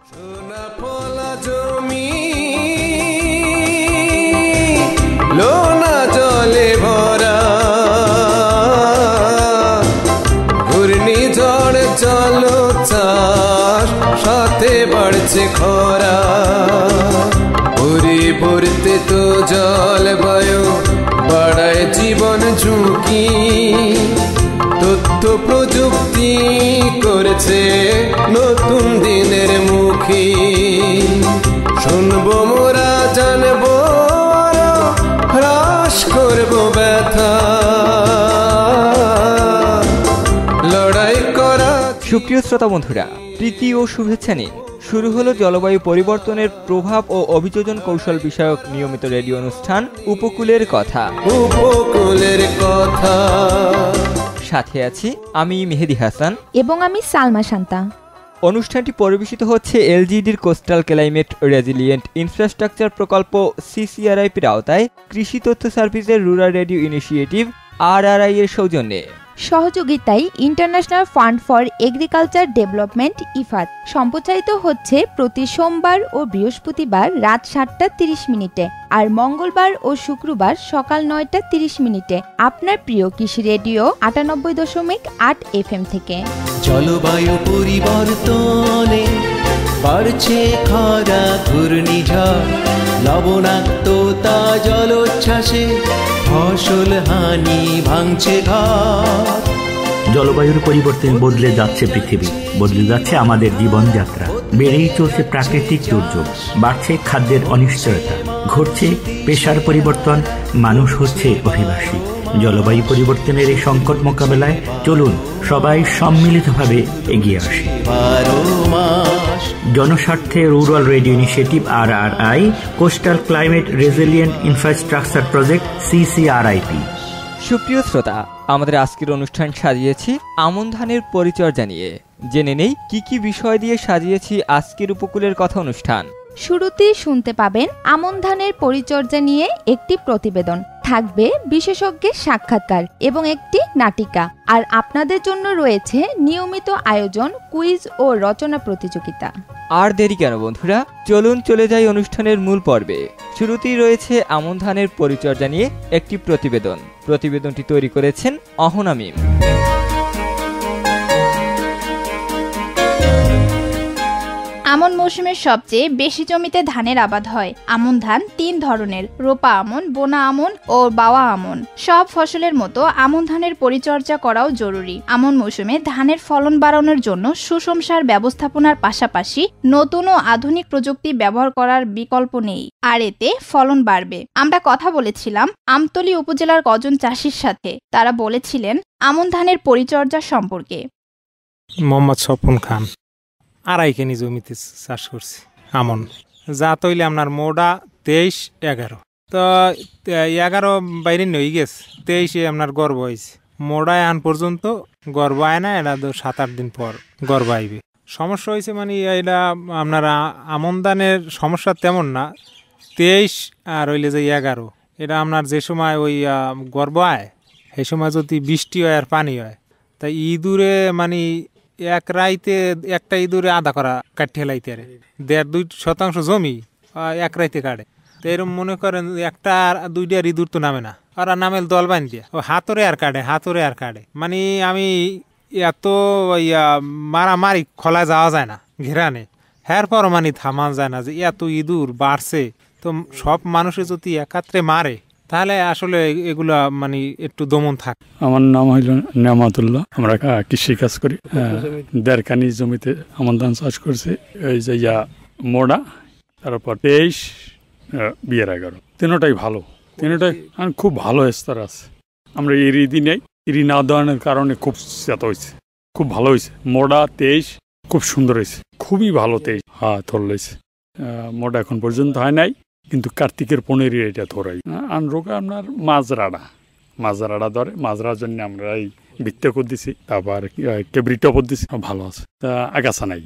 সোনা ফলা জমি লোনা জলে ভরা, ঘূর্ণিঝড় চলো চাষ সাথে বাড়ছে খরা, পরিবর্তে তো জলবায়ু বাড়ায় জীবন ঝুঁকি, তথ্য প্রযুক্তি করেছে নতুন দিনের মুখী, শুনবো মোরা জানবো হ্রাস করবো ব্যথা, লড়াই করা। সুপ্রিয় শ্রোতা বন্ধুরা, প্রীতি ও শুভেচ্ছা নিন। শুরু হলো জলবায়ু পরিবর্তনের প্রভাব ও অভিযোজন কৌশল বিষয়ক নিয়মিত রেডিও অনুষ্ঠান উপকূলের কথা। উপকূলের কথা সাথে আছি আমি মেহেদি হাসান এবং আমি সালমা শান্তা। অনুষ্ঠানটি পরিবেশিত হচ্ছে এলজিডির কোস্টাল ক্লাইমেট রেজিলিয়েন্ট ইনফ্রাস্ট্রাকচার প্রকল্প সিসিআরআইপির আওতায় কৃষি তথ্য সার্ভিসের রুরাল রেডিও ইনিশিয়েটিভ RRI এর সৌজন্যে। সহযোগিতায় international fund for agriculture development Ifad. সম্প্রচারিত হচ্ছে প্রতি সোমবার ও বৃহস্পতিবার রাত 7:30 আর মঙ্গলবার ও শুক্রবার সকাল 9:30 আপনার প্রিয় কৃষি রেডিও 98.8 FM থেকে। জলবায়ু পরিবর্তনে বাড়ছে খরা, ঘূর্ণিঝড়, লবণাক্ততা, জলোচ্ছ্বাসে ফসল হানি, ভাঙছে ঘর। জলবায়ুর পরিবর্তনে বদলে যাচ্ছে পৃথিবী, বদলে যাচ্ছে আমাদের জীবনযাত্রা, বেড়েই চলছে প্রাকৃতিক দুর্যোগ, বাড়ছে খাদ্যের অনিশ্চয়তা, ঘটছে পেশার পরিবর্তন, মানুষ হচ্ছে অভিবাসী। জলবায়ু পরিবর্তনের এই সংকট মোকাবেলায় চলুন সবাই সম্মিলিতভাবে এগিয়ে আসি। জনস্বার্থে rural radio initiative RRI, coastal climate resilient infrastructure project CCRIP। সুপ্রিয় শ্রোতা, আমাদের আজকের অনুষ্ঠান সাজিয়েছি আমন ধানের পরিচর্যা নিয়ে। জেনে নেই কি কি বিষয় দিয়ে সাজিয়েছি আজকের উপকূলের কথা অনুষ্ঠান। শুরুতেই শুনতে পাবেন আমন ধানের পরিচর্যা নিয়ে একটি প্রতিবেদন, থাকবে বিশেষজ্ঞের সাক্ষাৎকার এবং একটি নাটিকা, আর আপনাদের জন্য রয়েছে নিয়মিত আয়োজন, কুইজ ও রচনা প্রতিযোগিতা। আর দেরি কেন বন্ধুরা, চলুন চলে যাই অনুষ্ঠানের মূল পর্বে। শুরুতেই রয়েছে আমন ধানের পরিচর্যা নিয়ে একটি প্রতিবেদন। প্রতিবেদনটি তৈরি করেছেন অহনা মিম। আমন মৌসুমের সবচেয়ে বেশি জমিতে ধানের আবাদ হয়। আমন ধান 3 ধরনের: রোপা আমন, বোনা আমন ও বাওয়া আমন। সব ফসলের মতো আমন ধানের পরিচর্যা করাও জরুরি। আমন মৌসুমে ধানের ফলন বাড়ানোর জন্য সুষম সার ব্যবস্থাপনার পাশাপাশি নতুন ও আধুনিক প্রযুক্তি ব্যবহার করার বিকল্প নেই, আর এতে ফলন বাড়বে। আমরা কথা বলেছিলাম আমতলী উপজেলার কজন চাষির সাথে। তারা বলেছিলেন আমন ধানের পরিচর্যা সম্পর্কে। মোহাম্মদ স্বপন খান, 2.5 কেজি জমিতে চাষ করছি আমন। জাত হইলে আপনার মোডা 23-11, তো 11 বাইরে হয়ে গেছে, 23-এ আপনার গর্ব হয়েছে। মোডায় আন পর্যন্ত গর্ব আয় না, এটা 7-8 দিন পর গর্ব আইবে। সমস্যা হয়েছে মানে এটা আপনার আমন ধানের সমস্যা তেমন না, 23 আর হইলে যে 11, এটা আপনার যে সময় ওই গর্ব আয় সেই সময় যদি বৃষ্টি হয় আর পানি হয়, তাই ইঁদুরে মানে এক রাইতে একটা ইঁদুরে আধা করা কাটতে হেলাইতে আরে 1.5-2% জমি এক রাইতে কাটে। তো এরকম মনে করেন 1-2টা ইঁদুর তো নামে না, আর নামেল দল বান দিয়ে ও হাতরে আর কাটে। মানে আমি এত মারামারি খোলা যাওয়া যায় না ঘেরানে, হ্যার পর মানে থামান যায় না যে এত ইঁদুর বাড়ছে। তো সব মানুষে যদি একাত্রে মারে তাহলে আসলে এগুলা মানে একটু দমন থাকে। আমার নাম হইল নেমাতুল্লাহ, আমরা কৃষি কাজ করি। 1.5 কানি জমিতে আমন ধান চাষ করছি। এই যে মোড়া, তারপর 23-11, তিনটাই ভালো, তিনটাই খুব ভালো স্তর আছে। আমরা ইরি দিই নাই, ইরি না দেওয়ানোর কারণে খুব চেত হয়েছে, খুব ভালো হয়েছে। মোড়া 23 খুব সুন্দর হয়েছে, খুবই ভালো। 23 থর লইছে। মোড়া এখন পর্যন্ত হয় নাই, কিন্তু কার্তিকের 15 এটা ধরাই। আনরোগ আপনার মাজরাড়া ধরে, মাজরার জন্য আমরা এই ভিত্তে করে দিছি, তারপর কেবরিটা করে দিছি, ভালো আছে, আগাছা নাই।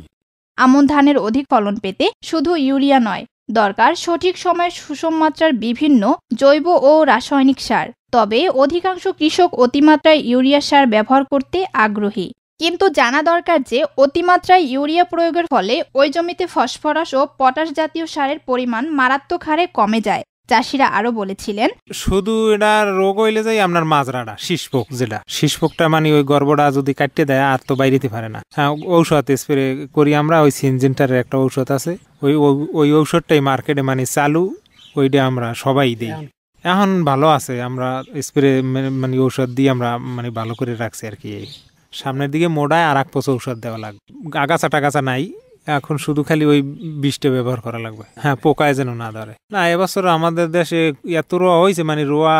আমন ধানের অধিক ফলন পেতে শুধু ইউরিয়া নয়, দরকার সঠিক সময়ে সুষম মাত্রার বিভিন্ন জৈব ও রাসায়নিক সার। তবে অধিকাংশ কৃষক অতিমাত্রায় ইউরিয়া সার ব্যবহার করতে আগ্রহী। কিন্তু জানা দরকার যে অতিমাত্রায় ইউরিয়া প্রয়োগের ফলে ওই জমিতে ফসফরাস ও পটাশ জাতীয় সারের পরিমাণ মারাত্মক হারে কমে যায়। চাষিরা আরো বলেছিলেন, শুধু এটা রোগ হইলে যাই আপনার মাজরাটা শীষপোক, যেটা শীষপোকটা মানে ওই গর্ভটা যদি কাটতে দেয় আর তো বাইরেতে পারে না। হ্যাঁ, ঔষধ স্প্রে করি আমরা, ওই সিনজেন্টারের একটা ঔষধ আছে, ওই ঔষধটাই মার্কেটে মানে চালু, ওইটা আমরা সবাই দিই। এখন ভালো আছে, আমরা স্প্রে মানে ঔষধ দিয়ে আমরা মানে ভালো করে রাখছি আর কি। সামনের দিকে মোড়ায় আর এক পচা ঔষধ দেওয়া লাগবে, আগাছা টাগাছা নাই, এখন শুধু খালি ওই বিষটা ব্যবহার করা লাগবে। হ্যাঁ, পোকায় যেন না ধরে। না, এবছর আমাদের দেশে এত রোয়া হয়েছে, মানে রোয়া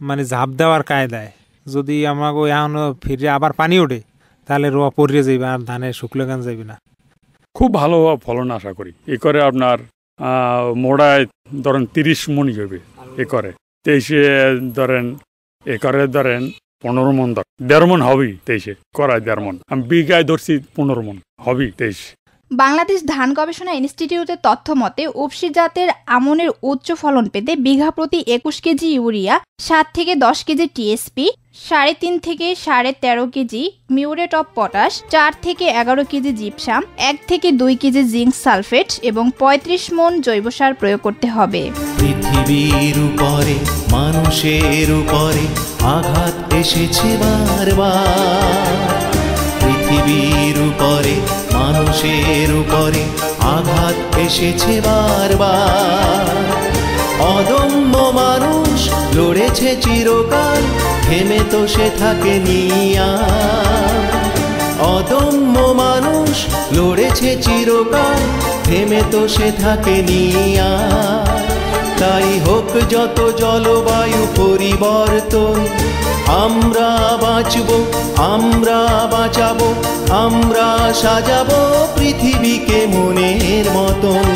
মানে ঝাঁপ দেওয়ার কায়দায়, যদি আমাকে এখনো ফিরে আবার পানি ওঠে তাহলে রোয়া পড়িয়ে যাইবে আর ধানে শুকলে গান যাইবে না। খুব ভালো ফলন আশা করি। এ করে আপনার মোড়ায় ধরেন 30 মণি হবে একরে, 23-এ ধরেন একরে ধরেন 15 মন, 1.5 মন হবেই 23-এ করায় 1.5 মন। আমি বিঘায় ধরছি 15 মন হবেই 23। বাংলাদেশ ধান গবেষণা ইনস্টিটিউটের তথ্য মতে উপসি জাতের আমনের উচ্চ ফলন পেতে বিঘা প্রতি 21 কেজি ইউরিয়া, 7 থেকে 10 কেজি টিএসপি, 3.5 থেকে 13.5 কেজি মিউরেট অফ পটাশ, 4 থেকে 11 কেজি জিপসাম, 1 থেকে 2 কেজি জিঙ্ক সালফেট এবং 35 মন জৈব সার প্রয়োগ করতে হবে। পৃথিবীর উপরে মানুষের উপরে আঘাত এসেছে বারবার, পৃথিবীর উপরে মানুষের উপরে আঘাত এসেছে বারবার। অদম্য মানুষ লড়েছে চিরকাল, থেমে তো সে থাকেনি আর। অদম্য মানুষ লড়েছে চিরকাল, থেমে তো সে থাকেনি আর। তাই হোক যত জলবায়ু পরিবর্তন, আমরা বাঁচব, আমরা বাঁচাবো, আমরা সাজাবো পৃথিবীকে মনের মতন।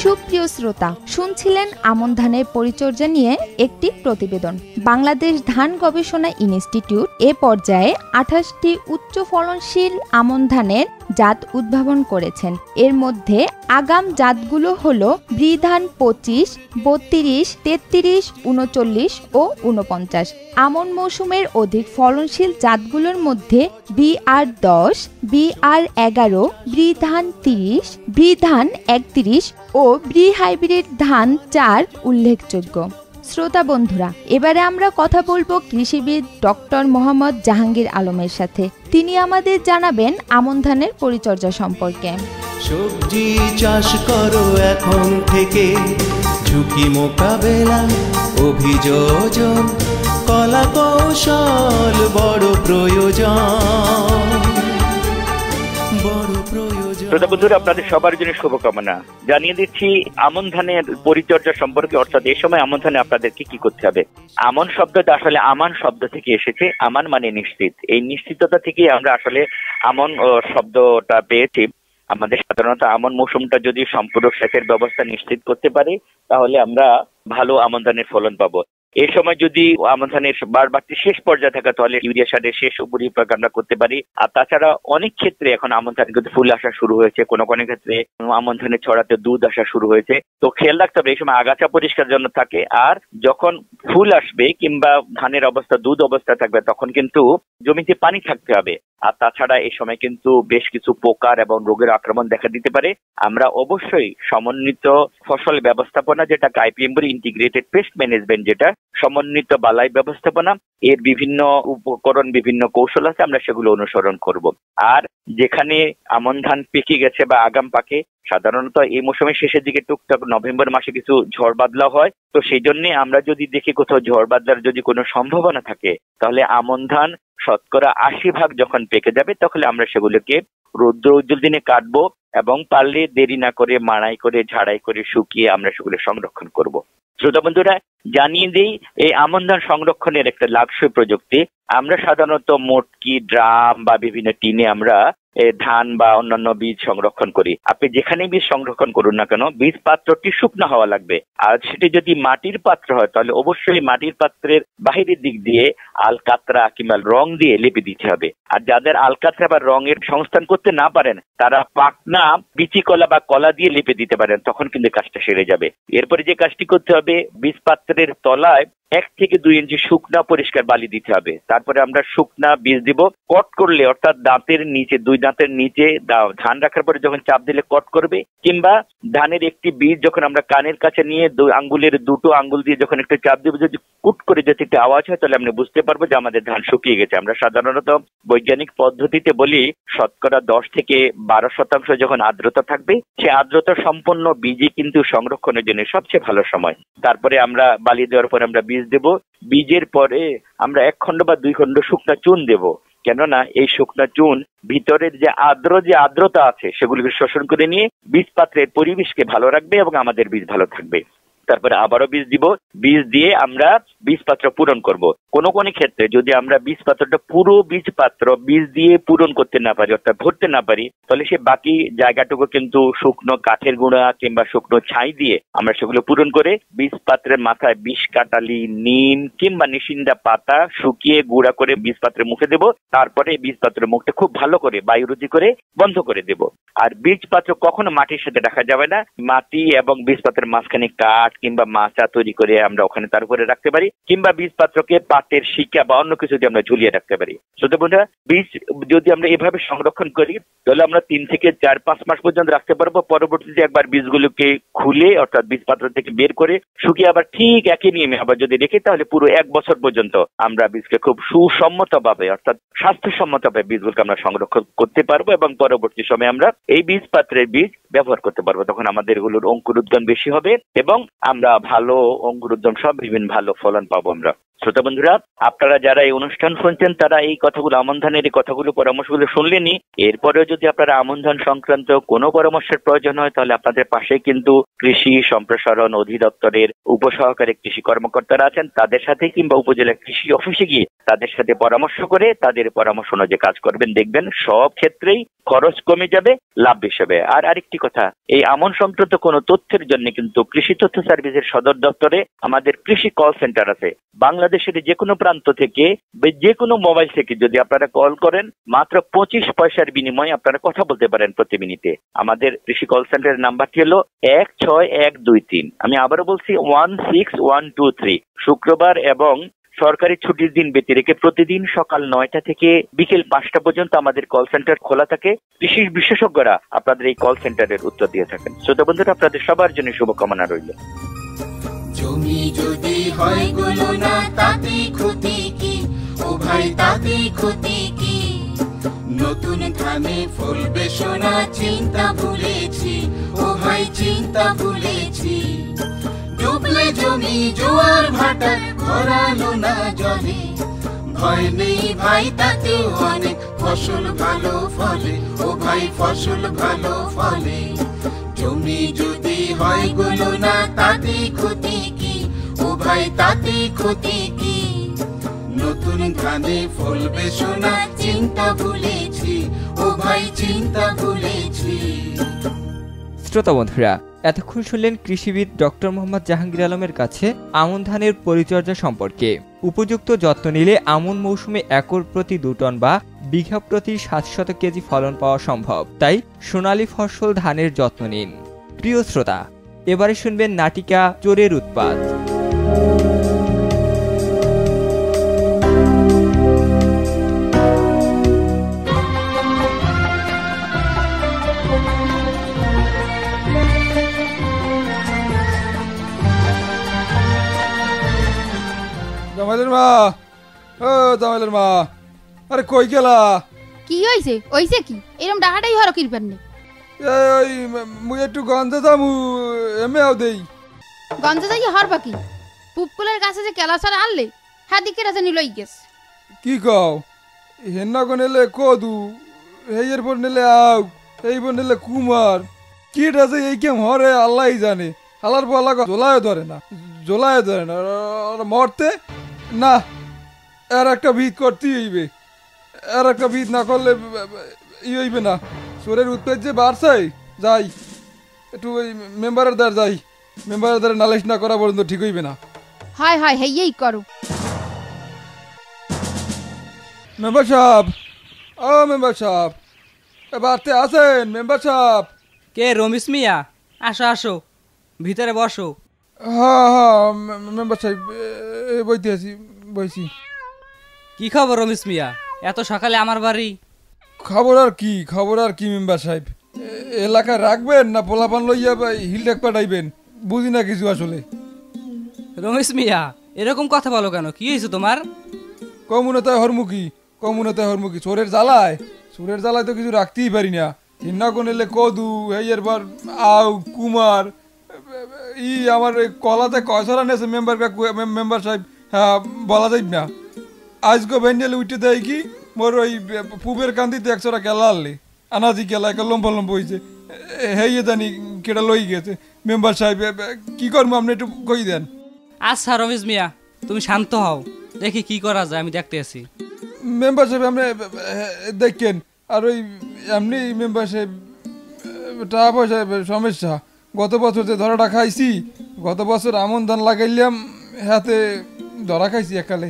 সুপ্রিয় শ্রোতা, শুনছিলেন আমন ধানের পরিচর্যা নিয়ে একটি প্রতিবেদন। বাংলাদেশ ধান গবেষণা ইনস্টিটিউট এ পর্যায়ে 28টি উচ্চ ফলনশীল আমন ধানের জাত উদ্ভাবন করেছেন। এর মধ্যে আগাম জাতগুলো হলো বৃধান 25, 32, 33, 39 ও 49। আমন মৌসুমের অধিক ফলনশীল জাতগুলোর মধ্যে BR10, BR11, বৃধান 30, বৃধান 31 ও ব্রি হাইব্রিড ধান 4 উল্লেখযোগ্য। শ্রোতা বন্ধুরা, এবারে আমরা কথা বলবো কৃষিবিদ ডক্টর মোহাম্মদ জাহাঙ্গীর আলমের সাথে। তিনি আমাদের জানাবেন আমন ধানের পরিচর্যা সম্পর্কে। সবজি চাষ করো এখন থেকে, ঝুঁকি মোকাবেলা অভিযোজন, কলা কৌশল বড় প্রয়োজন, বড় প্রয়োজন। শ্রোতা বন্ধুরা, আপনাদের সবার জন্য শুভকামনা জানিয়ে দিচ্ছি আমন ধানের পরিচর্যা সম্পর্কে। অর্থাৎ এই সময় আমন ধানে আপনাদেরকে কি করতে হবে। আমন শব্দটা আসলে আমান শব্দ থেকে এসেছে। আমান মানে নিশ্চিত। এই নিশ্চিততা থেকে আমরা আসলে আমন শব্দটা পেয়েছি। আমাদের সাধারণত আমন মৌসুমটা যদি সম্পূরক সেচের ব্যবস্থা নিশ্চিত করতে পারে, তাহলে আমরা ভালো আমন ধানের ফলন পাবো। এই সময় যদি আমন ধানের বাড়তি শেষ পর্যায়ে থাকে, তাহলে ইউরিয়া সারের শেষ উপরি প্রয়োগ আমরা করতে পারি। আর তাছাড়া অনেক ক্ষেত্রে এখন আমন ধানে কিন্তু ফুল আসা শুরু হয়েছে, কোনো কোনো ক্ষেত্রে আমন ধানের ছড়াতে দুধ আসা শুরু হয়েছে। তো খেয়াল রাখতে হবে এই সময় আগাছা পরিষ্কার জন্য থাকে। আর যখন ফুল আসবে কিংবা ধানের অবস্থা দুধ অবস্থা থাকবে, তখন কিন্তু জমিতে পানি থাকতে হবে। আর তাছাড়া এই সময় কিন্তু বেশ কিছু পোকার এবং রোগের আক্রমণ দেখা দিতে পারে। আমরা অবশ্যই সমন্বিত ফসল ব্যবস্থাপনা, যেটা আইপিএম বলি, ইন্টিগ্রেটেড পেস্ট ম্যানেজমেন্ট, যেটা সমন্বিত বালাই ব্যবস্থাপনা, এর বিভিন্ন উপকরণ, বিভিন্ন কৌশল আছে, আমরা সেগুলো অনুসরণ করব। আর যেখানে আমন ধান পেকে গেছে বা আগাম পাকে, সাধারণত এই মৌসুমের শেষের দিকে টুকটাক নভেম্বর মাসে কিছু ঝড় বাদলা হয়। তো সেই জন্য আমরা যদি দেখি কোথাও ঝড় বাদলার যদি কোনো সম্ভাবনা থাকে, তাহলে আমন ধান 80% যখন পেকে যাবে, তখন আমরা সেগুলোকে রৌদ্র উজ্জ্বল দিনে কাটবো এবং পারলে দেরি না করে মাড়াই করে ঝাড়াই করে শুকিয়ে আমরা সেগুলো সংরক্ষণ করব। শ্রোতা বন্ধুরা, জানিয়ে দিই এই আমন ধান সংরক্ষণের একটা লাক্সই প্রযুক্তি। আমরা সাধারণত মটকি, ড্রাম বা বিভিন্ন টিনে আমরা ধান বা অন্যান্য বীজ সংরক্ষণ করি, আপনি যেখানে বীজ সংরক্ষণ করুন না কেন বীজ পাত্রটি শুকনো হওয়া লাগবে। আর সেটি যদি মাটির পাত্র হয় তাহলে অবশ্যই মাটির পাত্রের বাহিরের দিক দিয়ে আলকাতরা কিংবা রং দিয়ে লেপে দিতে হবে। আর যাদের আলকাতরা বা রঙের সংস্থান করতে না পারেন তারা পাকনা বিচি কলা বা কলা দিয়ে লেপে দিতে পারেন, তখন কিন্তু কাজটা সেরে যাবে। এরপরে যে কাজটি করতে হবে, বীজ পাত্রের তলায় 1 থেকে 2 ইঞ্চি শুকনা পরিষ্কার বালি দিতে হবে। তারপরে আমরা শুকনা বীজ দিব। কট করলে অর্থাৎ দাঁতের নিচে, 2 দাঁতের নিচে ধান রাখার পরে যখন চাপ দিলে কট করবে, কিংবা ধানের একটি বীজ যখন আমরা কানের কাছে নিয়ে আঙ্গুলের 2টো আঙ্গুল দিয়ে যখন একটা চাপ দিব, যদি কুট করে যদি একটা আওয়াজ হয় তাহলে আমরা বুঝতে পারবো যে আমাদের ধান শুকিয়ে গেছে। আমরা সাধারণত বৈজ্ঞানিক পদ্ধতিতে বলি শতকরা 10 থেকে 12% যখন আর্দ্রতা থাকবে, সে আর্দ্রতা সম্পন্ন বীজই কিন্তু সংরক্ষণের জন্য সবচেয়ে ভালো সময়। তারপরে আমরা বালি দেওয়ার পরে আমরা বীজ দেব। বীজের পরে আমরা 1 খণ্ড বা 2 খণ্ড শুকনা চুন দেব, কেননা এই শুকনা চুন ভিতরের যে আর্দ্রতা আছে সেগুলিকে শোষণ করে নিয়ে বীজ পাত্রের পরিবেশকে ভালো রাখবে এবং আমাদের বীজ ভালো থাকবে। তারপরে আবারও বীজ দিব। বীজ দিয়ে আমরা বীজ পাত্র পূরণ করব। কোন ক্ষেত্রে যদি আমরা বীজ পাত্রটা পুরো বীজ পাত্র বীজ দিয়ে পূরণ করতে না পারি, অর্থাৎ ভরতে না পারি, তাহলে সে বাকি জায়গাটুকু কিন্তু শুকনো কাঠের গুঁড়া কিংবা শুকনো ছাই দিয়ে আমরা সেগুলো পূরণ করে বীজ পাত্রের মাথায় 20 কাটালি নিম কিংবা নিশিন্দা পাতা শুকিয়ে গুঁড়া করে বীজ পাত্রের মুখে দেব। তারপরে বীজ পাত্রের মুখটা খুব ভালো করে বায়ুরোধী করে বন্ধ করে দেব। আর বীজ পাত্র কখনো মাটির সাথে রাখা যাবে না। মাটি এবং বীজ পাত্রের মাঝখানে কাঠ কিংবা মাচা তৈরি করে আমরা ওখানে তার উপরে রাখতে পারি, কিংবা বীজ পাত্রকে পাটের শিকা বা অন্য কিছু দিয়ে আমরা ঝুলিয়ে রাখতে পারি। শ্রোতা বন্ধুরা, বীজ যদি আমরা এভাবে সংরক্ষণ করি তাহলে আমরা 3 থেকে 4-5 মাস পর্যন্ত রাখতে পারবো। পরবর্তীতে একবার বীজগুলোকে খুলে অর্থাৎ বীজ পাত্র থেকে বের করে শুকিয়ে আবার ঠিক একই নিয়মে আবার যদি রেখে তাহলে পুরো 1 বছর পর্যন্ত আমরা বীজকে খুব সুসম্মতভাবে অর্থাৎ স্বাস্থ্যসম্মতভাবে বীজগুলোকে আমরা সংরক্ষণ করতে পারবো এবং পরবর্তী সময়ে আমরা এই বীজ পাত্রের বীজ ব্যবহার করতে পারবো। তখন আমাদের এগুলোর অঙ্কুরোদ্গম বেশি হবে এবং আমরা ভালো অঙ্কুরোদ্গম সব বিভিন্ন ভালো ফলন পাবো আমরা। শ্রোতা বন্ধুরা, আপনারা যারা এই অনুষ্ঠান শুনছেন তারা এই কথাগুলো, আমন ধানের এই কথাগুলো, পরামর্শগুলো শুনলেনি। এরপরেও যদি আপনারা আমন ধান সংক্রান্ত কোনো পরামর্শের প্রয়োজন হয় তাহলে আপনাদের পাশে কিন্তু কৃষি সম্প্রসারণ অধিদপ্তরের উপসহকারী কৃষি কর্মকর্তারা আছেন। তাদের সাথে কিংবা উপজেলা কৃষি অফিসে গিয়ে তাদের সাথে পরামর্শ করে তাদের পরামর্শ অনুযায়ী কাজ করবেন, দেখবেন সব ক্ষেত্রেই খরচ কমে যাবে, লাভ বেশি হবে। আর আরেকটি কথা, এই আমন সংক্রান্ত কোনো তথ্যের জন্য কিন্তু কৃষি তথ্য সার্ভিসের সদর দপ্তরে আমাদের কৃষি কল সেন্টার আছে। বাংলাদেশের যে কোনো প্রান্ত থেকে যে কোনো মোবাইল থেকে যদি আপনারা কল করেন মাত্র 25 পয়সার বিনিময়ে আপনারা কথা বলতে পারেন প্রতি মিনিটে। আমাদের কৃষি কল সেন্টারের নাম্বারটি হলো 16123। আমি আবারও বলছি 16123। শুক্রবার এবং সরকারি ছুটির দিন ব্যতী রেখে প্রতিদিন সকাল 9টা থেকে বিকেল 5টা পর্যন্ত আমাদের কল সেন্টার খোলা থাকে। কৃষি বিশেষজ্ঞরা আপনাদের এই কল সেন্টারের উত্তর দিয়ে থাকেন। শ্রোতা বন্ধুরা, আপনাদের সবার জন্য শুভকামনা রইল। জমি যদি হয় গুলো না তাতে ক্ষতি কি, ও ভাই তাতে ক্ষতি কি? নতুন ধানে ফলবে সোনা, চিন্তা ভুলেছি, ও ভাই চিন্তা ভুলেছি। ডুবলে জমি জোয়ার ভাটা, ভরালো না জলে, ভয় নেই ভাই তাতেও অনেক ফসল ভালো ফলে, ও ভাই ফসল ভালো ফলে। জমি যদি হয় গুলো না তাতে ক্ষতি কি, ও ভাই তাতে ক্ষতি কি? নতুন ধানে ফলবে সোনা, চিন্তা ভুলেছি, ও ভাই চিন্তা ভুলেছি। শ্রোতা বন্ধুরা, এতক্ষণ শুনলেন কৃষিবিদ ডক্টর মোহাম্মদ জাহাঙ্গীর আলমের কাছে আমন ধানের পরিচর্যা সম্পর্কে। উপযুক্ত যত্ন নিলে আমন মৌসুমে একর প্রতি 2 টন বা বিঘা প্রতি 700 কেজি ফলন পাওয়া সম্ভব। তাই সোনালী ফসল ধানের যত্ন নিন। প্রিয় শ্রোতা, এবারে শুনবেন নাটিকা চোরের উৎপাত। জামাইলের মা, ও জামাইলের মা, আরে কই গেলা? কি হইছে? হইছে কি? এরকম ডাহাটাই হরো কিরবেন নে। এই মুই একটু গন্ধে যামু, এমেও দেই। গন্ধে যাই হরবা কি? পুপকুলের কাছে যে কেলাসার আনলে হ্যাঁ দিকে রাজা নিলই গেছ। কি কও? হেন্না গো নেলে কদু, হেয়ের পর নেলে আউ, এই পর নেলে কুমার। কি রাজা এই কেম হরে আল্লাহই জানে। হালার পালা জোলায় ধরে না, জোলায় ধরে না, মরতে না। এর একটা ভিত করতেই হইবে, এর একটা ভিত না করলে হইবে না, চোরের উৎপাদ যে বাড়ছে। যাই একটু ওই মেম্বারের দ্বার যাই, মেম্বারের দ্বারা নালিশ না করা পর্যন্ত ঠিক হইবে না। হায় হায় হেই করো। মেম্বার সাহেব, ও মেম্বার সাহেব, বাড়তে আছেন মেম্বার সাহেব? কে রমেশ মিয়া? আসো আসো, ভিতরে বসো। হ্যাঁ হ্যাঁ মেম্বার সাহেব, বইতে আছি, বইছি। কি খবর রমেশ মিয়া, এত সকালে আমার বাড়ি? খবর আর কি, খবর আর কি মেম্বার সাহেব, এলাকায় রাখবেন না পোলাপান লইয়া হিলটেক পাঠাইবেন, বুঝি না কিছু আসলে। রমেশ মিয়া এরকম কথা বলো কেন, কি হয়েছে তোমার? কমুনতায় হরমুখী, কমুনতায় হরমুখী, চোরের জ্বালায়, চোরের জ্বালায় তো কিছু রাখতেই পারি না। হিন্না কোন এলে কদু, হেয়ের বার আউ কুমার, আমার কলাতে কয়সরা নেছে মেম্বার সাহেব, হ্যাঁ বলা যাই না। আজকে ভেন্ডেলে উঠে দেয় কি মোর ওই পুবের কান্দিতে একশোটা কেলা আনলে, আনাজি কেলা একটা লম্বা লম্বা হয়েছে, হেয়ে জানি কেটা লই গেছে। মেম্বার সাহেব কি করবো আপনি একটু কই দেন। আচ্ছা রমেশ মিয়া তুমি শান্ত হও, দেখি কি করা যায়, আমি দেখতে আছি। মেম্বার সাহেব আপনি দেখেন, আর ওই এমনি মেম্বার সাহেব টাকা পয়সা সমস্যা। গত বছর যে ধরাটা খাইছি, গত বছর আমন ধান লাগাইলাম, হাতে ধরা খাইছি একালে,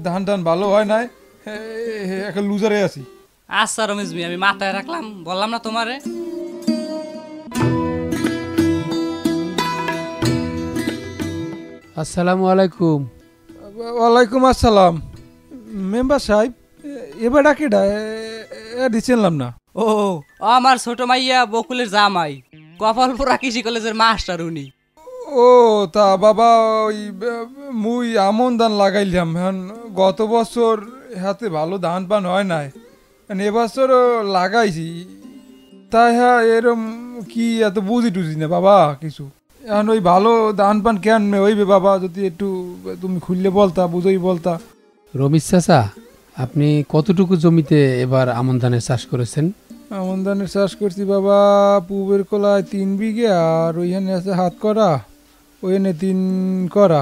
ধান টান ভালো হয় নাই, একটা লুজারে আছি। আচ্ছা রমেশ মিয়া আমি মাথায় রাখলাম, বললাম না তোমারে। আসসালামু আলাইকুম। ওয়ালাইকুম আসসালাম। মেম্বার সাহেব এবার ডাকেডা দিচ্ছিলাম না। ও আমার ছোট মাইয়া বকুলের জামাই, কপালপুরা কৃষি কলেজের মাস্টার উনি। ও তা বাবা, ওই মুই আমন ধান লাগাইলাম, গত বছর হাতে ভালো ধান পান হয় নাই, এবছরও লাগাইছি, তাই হ্যাঁ এরম কি এত বুঝি টুঝি না বাবা কিছু। এখন ওই ভালো ধান পান কেন হইবে বাবা, যদি একটু তুমি খুললে বলতা, বুঝই বলতা। রমেশ চাচা, আপনি কতটুকু জমিতে এবার আমন ধানের চাষ করেছেন? আমন ধানের চাষ করছি বাবা পূবের কোলায় 3 বিঘে, আর ওইখানে আছে হাত করা, ওইখানে 3 করা,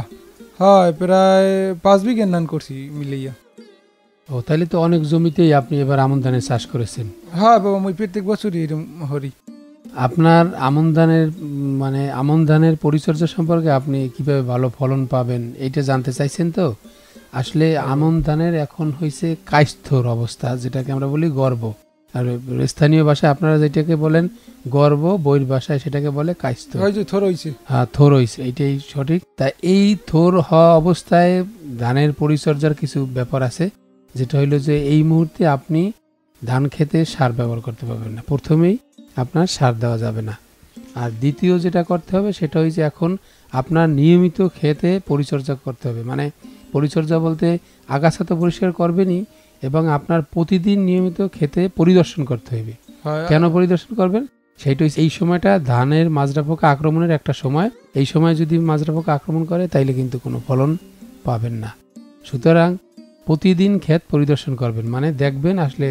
হয় প্রায় 5 বিঘে ধান করছি মিলাইয়া। ও তাহলে তো অনেক জমিতেই আপনি এবার আমন ধানের চাষ করেছেন। হ্যাঁ বাবা, আমি প্রত্যেক বছরই এরকম হরি। আপনার আমন ধানের মানে আমন ধানের পরিচর্যা সম্পর্কে আপনি কিভাবে ভালো ফলন পাবেন এইটা জানতে চাইছেন তো? আসলে আমন ধানের এখন হয়েছে কায়স্থর অবস্থা, যেটাকে আমরা বলি গর্ব, আর স্থানীয় ভাষায় আপনারা যেটাকে বলেন গর্ব, বইয়ের ভাষায় সেটাকে বলে কায়স্থ। হ্যাঁ থোর হয়েছে, এইটাই সঠিক। তাই এই থোর হওয়া অবস্থায় ধানের পরিচর্যার কিছু ব্যাপার আছে, যেটা হইলো যে এই মুহূর্তে আপনি ধান খেতে সার ব্যবহার করতে পারবেন না, প্রথমেই আপনার সার দেওয়া যাবে না। আর দ্বিতীয় যেটা করতে হবে সেটা হচ্ছে এখন আপনার নিয়মিত খেতে পরিচর্যা করতে হবে। মানে পরিচর্যা বলতে আগাছা তো পরিষ্কার করবেনই, এবং আপনার প্রতিদিন নিয়মিত খেতে পরিদর্শন করতে হবে। কেন পরিদর্শন করবেন? সেইটা হচ্ছে এই সময়টা ধানের মাজরা পোকা আক্রমণের একটা সময়, এই সময় যদি মাজরা পোকা আক্রমণ করে তাইলে কিন্তু কোনো ফলন পাবেন না। সুতরাং প্রতিদিন ক্ষেত পরিদর্শন করবেন, মানে দেখবেন আসলে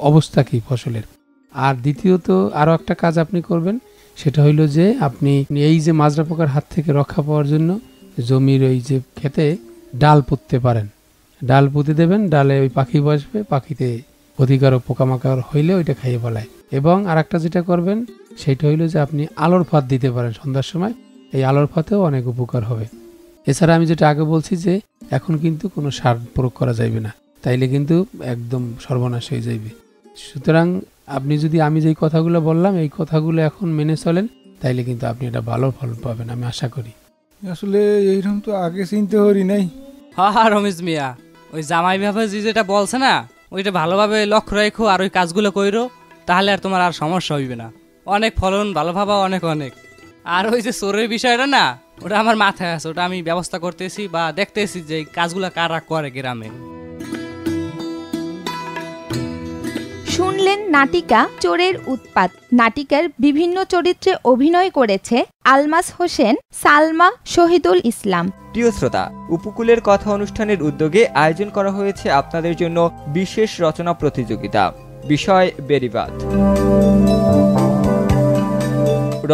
অবস্থা কি ফসলের। আর দ্বিতীয়ত আরও একটা কাজ আপনি করবেন, সেটা হইল যে আপনি এই যে মাজরা পোকার হাত থেকে রক্ষা পাওয়ার জন্য জমির ওই যে খেতে ডাল পুঁততে পারেন, ডাল পুঁতে দেবেন, ডালে ওই পাখি বসবে, পাখিতে ক্ষতিকারক পোকামাকড় হইলে ওইটা খাইয়ে ফেলায়। এবং আর একটা যেটা করবেন সেটা হইল যে আপনি আলোর ফাঁদ দিতে পারেন সন্ধ্যার সময়, এই আলোর ফাঁদেও অনেক উপকার হবে। এছাড়া আমি যেটা আগে বলছি যে এখন কিন্তু কোনো সার প্রয়োগ করা যাবে না, তাইলে কিন্তু একদম সর্বনাশ হয়ে যাবে। সুতরাং আপনি যদি আমি যেই কথাগুলো বললাম এই কথাগুলো এখন মেনে চলেন, তাইলে কিন্তু আপনি এটা ভালো ফলন পাবেন আমি আশা করি। আসলে এইরকম তো আগে চিনতে পারি নাই। হ্যাঁ রমেশ মিয়া, ওই জামাই ব্যাপারে যেটা বলছে না ওইটা ভালোভাবে লক্ষ্য রাখো, আর ওই কাজগুলো কইরো, তাহলে আর তোমার আর সমস্যা হইবে না। অনেক ফলন ভালো পাবা, অনেক অনেক। আর ওই যে চোরের বিষয়টা না, ওটা আমার মাথায় আছে, ওটা আমি ব্যবস্থা করতেছি বা দেখতেছি যে কাজগুলো কারা করে গ্রামে। শুনলেন নাটিকা চোরের উৎপাত। নাটিকার বিভিন্ন চরিত্রে অভিনয় করেছে আলমাস হোসেন, সালমা, শহীদুল ইসলাম। প্রিয় শ্রোতা, উপকূলের কথা অনুষ্ঠানের উদ্যোগে আয়োজন করা হয়েছে আপনাদের জন্য বিশেষ রচনা প্রতিযোগিতা। বিষয় বেড়িবাঁধ।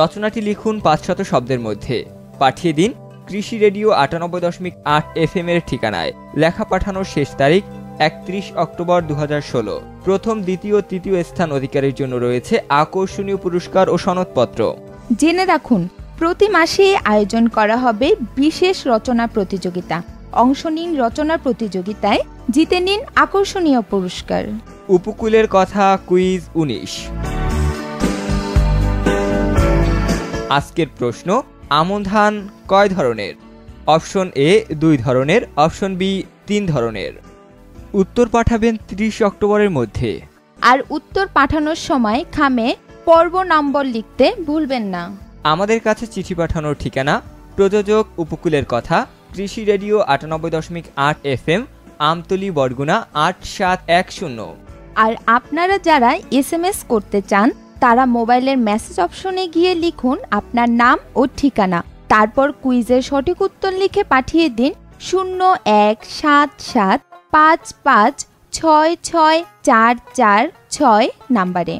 রচনাটি লিখুন 500 শব্দের মধ্যে, পাঠিয়ে দিন কৃষি রেডিও 98.8 FM এর ঠিকানায়। লেখা পাঠানোর শেষ তারিখ 31 অক্টোবর 2016। প্রথম, দ্বিতীয়, তৃতীয় স্থান অধিকারের জন্য রয়েছে আকর্ষণীয় পুরস্কার ও সনদপত্র। জেনে রাখুন, প্রতি মাসে আয়োজন করা হবে বিশেষ রচনা প্রতিযোগিতা। অংশ নিন রচনা প্রতিযোগিতায়, জিতে নিন আকর্ষণীয় পুরস্কার। উপকূলের কথা কুইজ 19। আজকের প্রশ্ন, আমন ধান কয় ধরনের? অপশন এ 2 ধরনের, অপশন বি 3 ধরনের। উত্তর পাঠাবেন 30 অক্টোবরের মধ্যে। আর উত্তর পাঠানোর সময় খামে পর্ব নম্বর লিখতে ভুলবেন না। আমাদের কাছে চিঠি পাঠানোর ঠিকানা, প্রযোজক উপকূলের কথা, কৃষি রেডিও 98.8 FM, আমতলী, বরগুনা 8710। আর আপনারা যারা SMS করতে চান তারা মোবাইলের মেসেজ অপশনে গিয়ে লিখুন আপনার নাম ও ঠিকানা, তারপর কুইজের সঠিক উত্তর লিখে পাঠিয়ে দিন 017755664446 নাম্বারে।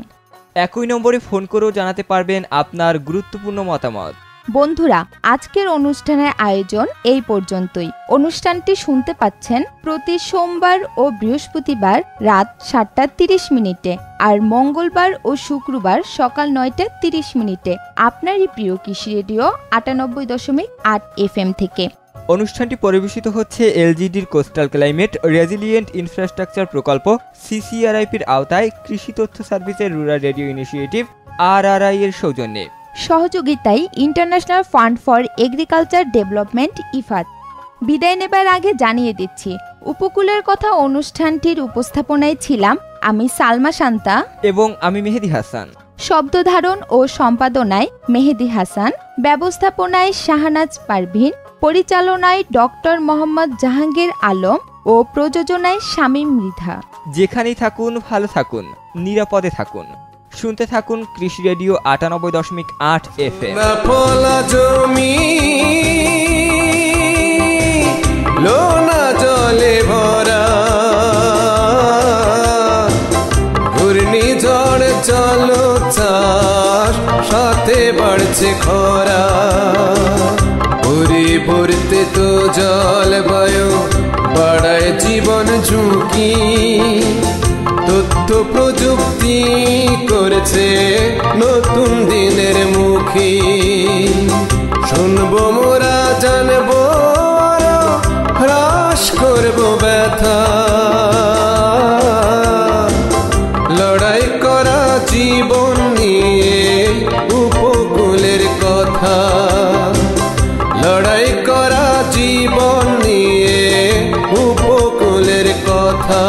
একই নম্বরে ফোন করেও জানাতে পারবেন আপনার গুরুত্বপূর্ণ মতামত। বন্ধুরা, আজকের অনুষ্ঠানের আয়োজন এই পর্যন্তই। অনুষ্ঠানটি শুনতে পাচ্ছেন প্রতি সোমবার ও বৃহস্পতিবার রাত 7:30 আর মঙ্গলবার ও শুক্রবার সকাল 9:30 আপনারই প্রিয় কৃষি রেডিও 98.8 FM থেকে। অনুষ্ঠানটি পরিবেশিত হচ্ছে এলজিডির কোস্টাল ক্লাইমেট রেজিলিয়েন্ট ইনফ্রাস্ট্রাকচার প্রকল্প সিসিআরআইপির আওতায় কৃষি তথ্য সার্ভিসের রুরাল রেডিও ইনিশিয়েটিভ RRI এর সৌজন্যে। সহযোগিতায় international fund for agriculture development Ifat. বিদায় নেবার আগে জানিয়ে দিচ্ছি, উপকূলের কথা অনুষ্ঠানটির উপস্থাপনায় ছিলাম আমি সালমা শান্তা এবং আমি মেহেদি হাসান। শব্দ ধারণ ও সম্পাদনায় মেহেদি হাসান, ব্যবস্থাপনায় শাহনাজ পারভিন, পরিচালনায় ডক্টর মোহাম্মদ জাহাঙ্গীর আলম ও প্রযোজনায় শামীম মৃধা। যেখানেই থাকুন ভালো থাকুন, নিরাপদে থাকুন, শুনতে থাকুন কৃষি রেডিও 98.8 FM। জমি লোনা জলে ভরা, ঘূর্ণিঝড় চলো চাষ, সাথে বাড়ছে খরা, পরিবর্তে তো জলবায়ু বাড়ায় জীবন ঝুঁকি, তথ্য প্রযুক্তি করেছে নতুন দিনের মুখী, শুনবো মোরা জানবো হ্রাস করবো ব্যথা, লড়াই করা জীবন নিয়ে উপকূলের কথা, লড়াই করা জীবন নিয়ে উপকূলের কথা।